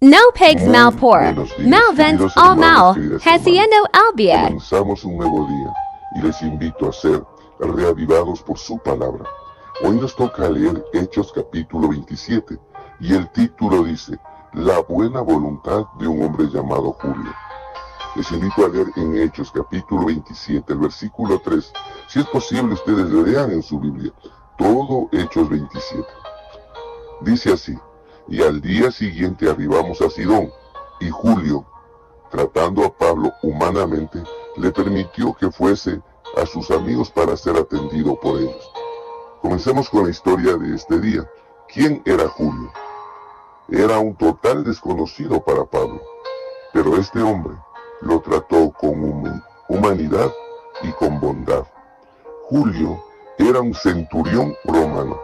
No pigs Muy malpor, buenos días, malvent queridos all hermanos, mal, queridas haciendo albia. Comenzamos un nuevo día y les invito a ser reavivados por su palabra. Hoy nos toca leer Hechos capítulo 27 y el título dice La buena voluntad de un hombre llamado Julio. Les invito a leer en Hechos capítulo 27, el versículo 3. Si es posible, ustedes lean en su Biblia todo Hechos 27. Dice así: y al día siguiente arribamos a Sidón, y Julio, tratando a Pablo humanamente, le permitió que fuese a sus amigos para ser atendido por ellos. Comencemos con la historia de este día. ¿Quién era Julio? Era un total desconocido para Pablo, pero este hombre lo trató con humanidad y con bondad. Julio era un centurión romano.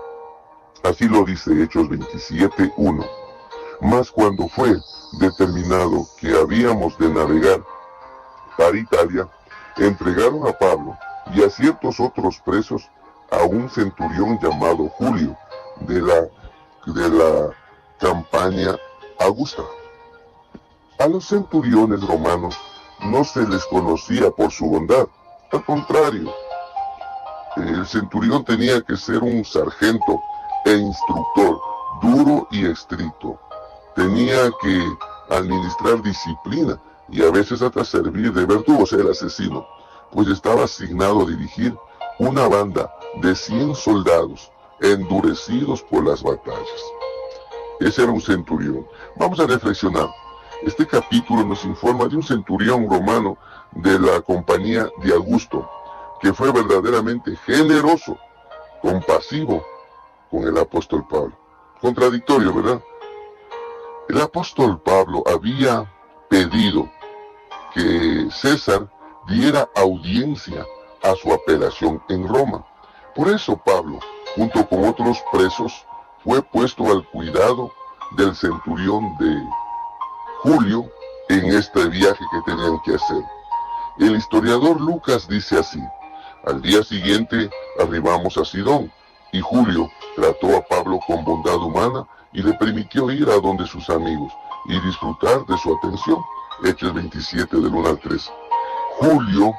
Así lo dice Hechos 27:1. Mas cuando fue determinado que habíamos de navegar para Italia, entregaron a Pablo y a ciertos otros presos a un centurión llamado Julio de la Campania Augusta. A los centuriones romanos no se les conocía por su bondad. Al contrario, el centurión tenía que ser un sargento e instructor duro y estricto. Tenía que administrar disciplina y a veces hasta servir de verdugo, ser asesino, pues estaba asignado a dirigir una banda de 100 soldados endurecidos por las batallas. Ese era un centurión. Vamos a reflexionar. Este capítulo nos informa de un centurión romano de la compañía de Augusto, que fue verdaderamente generoso, compasivo con el apóstol Pablo. Contradictorio, ¿verdad? El apóstol Pablo había pedido que César diera audiencia a su apelación en Roma. Por eso Pablo, junto con otros presos, fue puesto al cuidado del centurión de Julio en este viaje que tenían que hacer. El historiador Lucas dice así: al día siguiente arribamos a Sidón, y Julio trató a Pablo con bondad humana y le permitió ir a donde sus amigos y disfrutar de su atención. Hechos 27 del 1 al 3. Julio,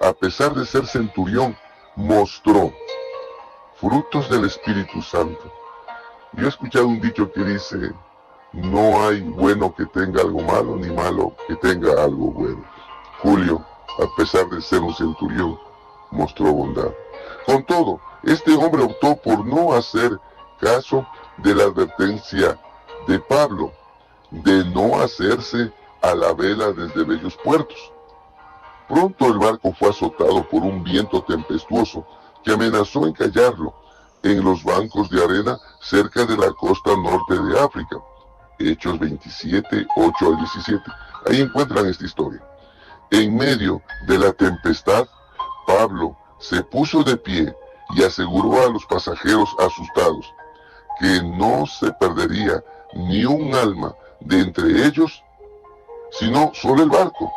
a pesar de ser centurión, mostró frutos del Espíritu Santo. Yo he escuchado un dicho que dice: no hay bueno que tenga algo malo, ni malo que tenga algo bueno. Julio, a pesar de ser un centurión, mostró bondad. Con todo, este hombre optó por no hacer caso de la advertencia de Pablo de no hacerse a la vela desde bellos puertos. Pronto el barco fue azotado por un viento tempestuoso que amenazó encallarlo en los bancos de arena cerca de la costa norte de África. Hechos 27, 8 al 17. Ahí encuentran esta historia. En medio de la tempestad, Pablo se puso de pie y aseguró a los pasajeros asustados que no se perdería ni un alma de entre ellos, sino solo el barco.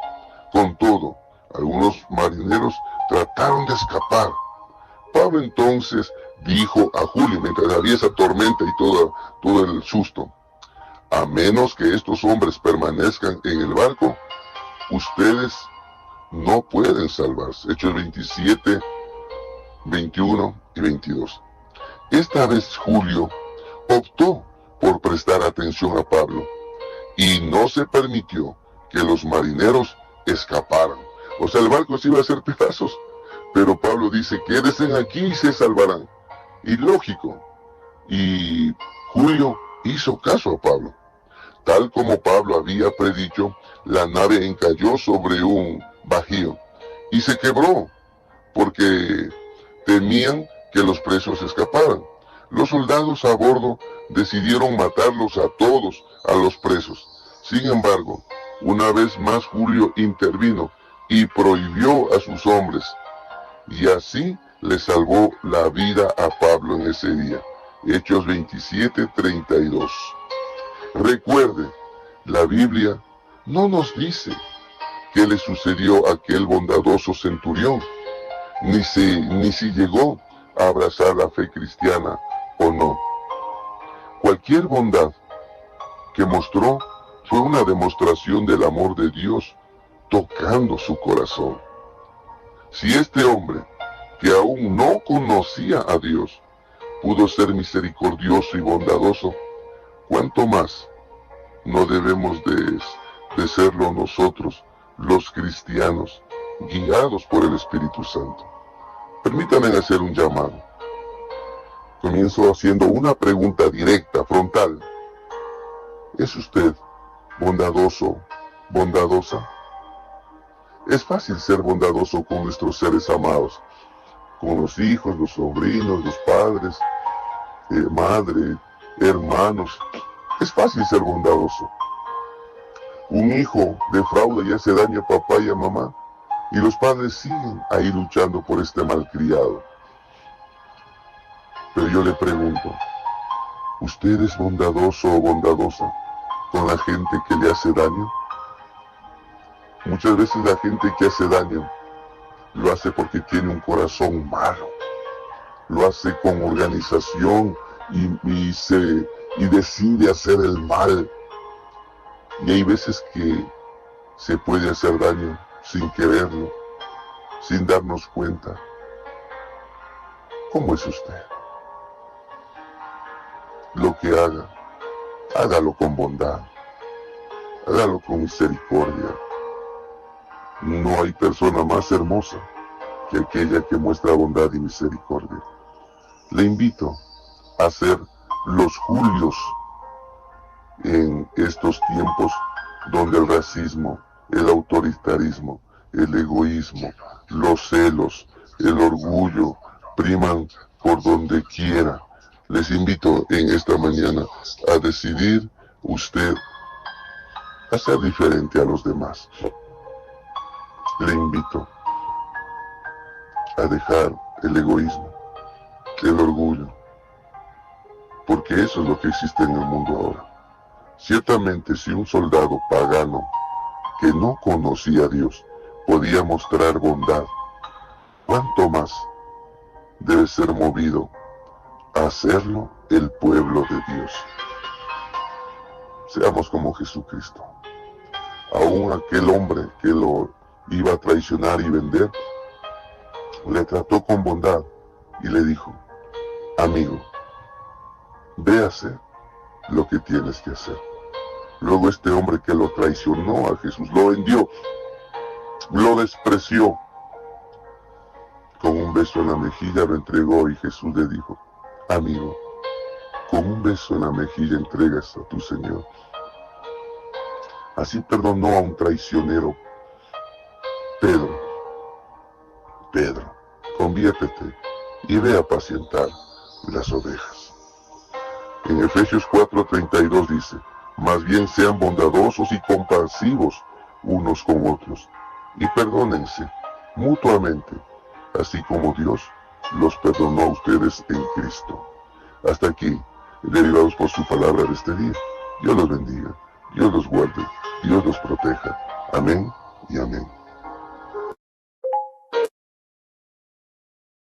Con todo, algunos marineros trataron de escapar. Pablo entonces dijo a Julio, mientras había esa tormenta y todo el susto: a menos que estos hombres permanezcan en el barco, ustedes no pueden salvarse. Hechos 27, 21 y 22. Esta vez Julio optó por prestar atención a Pablo y no se permitió que los marineros escaparan. O sea, el barco se iba a hacer pedazos, pero Pablo dice: quédense aquí y se salvarán. Y lógico, y Julio hizo caso a Pablo. Tal como Pablo había predicho, la nave encalló sobre un bajío y se quebró porque temían que los presos escaparan. Los soldados a bordo decidieron matarlos a todos, a los presos. Sin embargo, una vez más Julio intervino y prohibió a sus hombres, y así le salvó la vida a Pablo en ese día. Hechos 27, 32. Recuerde, la Biblia no nos dice qué le sucedió a aquel bondadoso centurión, ni si llegó a abrazar la fe cristiana o no. Cualquier bondad que mostró fue una demostración del amor de Dios tocando su corazón. Si este hombre, que aún no conocía a Dios, pudo ser misericordioso y bondadoso, ¿cuánto más no debemos de serlo nosotros, los cristianos, guiados por el Espíritu Santo? Permítanme hacer un llamado. Comienzo haciendo una pregunta directa, frontal. ¿Es usted bondadoso, bondadosa? Es fácil ser bondadoso con nuestros seres amados, con los hijos, los sobrinos, los padres, madre, hermanos. Es fácil ser bondadoso. Un hijo defrauda y hace daño a papá y a mamá, y los padres siguen ahí luchando por este malcriado. Pero yo le pregunto, ¿usted es bondadoso o bondadosa con la gente que le hace daño? Muchas veces la gente que hace daño lo hace porque tiene un corazón malo, lo hace con organización y decide hacer el mal. Y hay veces que se puede hacer daño sin quererlo, sin darnos cuenta. ¿Cómo es usted? Lo que haga, hágalo con bondad, hágalo con misericordia. No hay persona más hermosa que aquella que muestra bondad y misericordia. Le invito a ser los Julios en estos tiempos donde el racismo, el autoritarismo, el egoísmo, los celos, el orgullo priman por donde quiera. Les invito en esta mañana a decidir usted a ser diferente a los demás. Le invito a dejar el egoísmo, el orgullo, porque eso es lo que existe en el mundo ahora. Ciertamente, si un soldado pagano que no conocía a Dios podía mostrar bondad, ¿cuánto más debe ser movido a hacerlo el pueblo de Dios? Seamos como Jesucristo. Aún aquel hombre que lo iba a traicionar y vender, le trató con bondad y le dijo, amigo, ve a hacer lo que tienes que hacer. Luego este hombre que lo traicionó a Jesús, lo vendió, lo despreció, con un beso en la mejilla lo entregó y Jesús le dijo, amigo, con un beso en la mejilla entregas a tu Señor. Así perdonó a un traicionero. Pedro, conviértete y ve a apacentar las ovejas. En Efesios 4:32 dice, más bien sean bondadosos y compasivos unos con otros, y perdónense mutuamente, así como Dios los perdonó a ustedes en Cristo. Hasta aquí, derivados por su palabra de este día. Dios los bendiga, Dios los guarde, Dios los proteja. Amén y amén.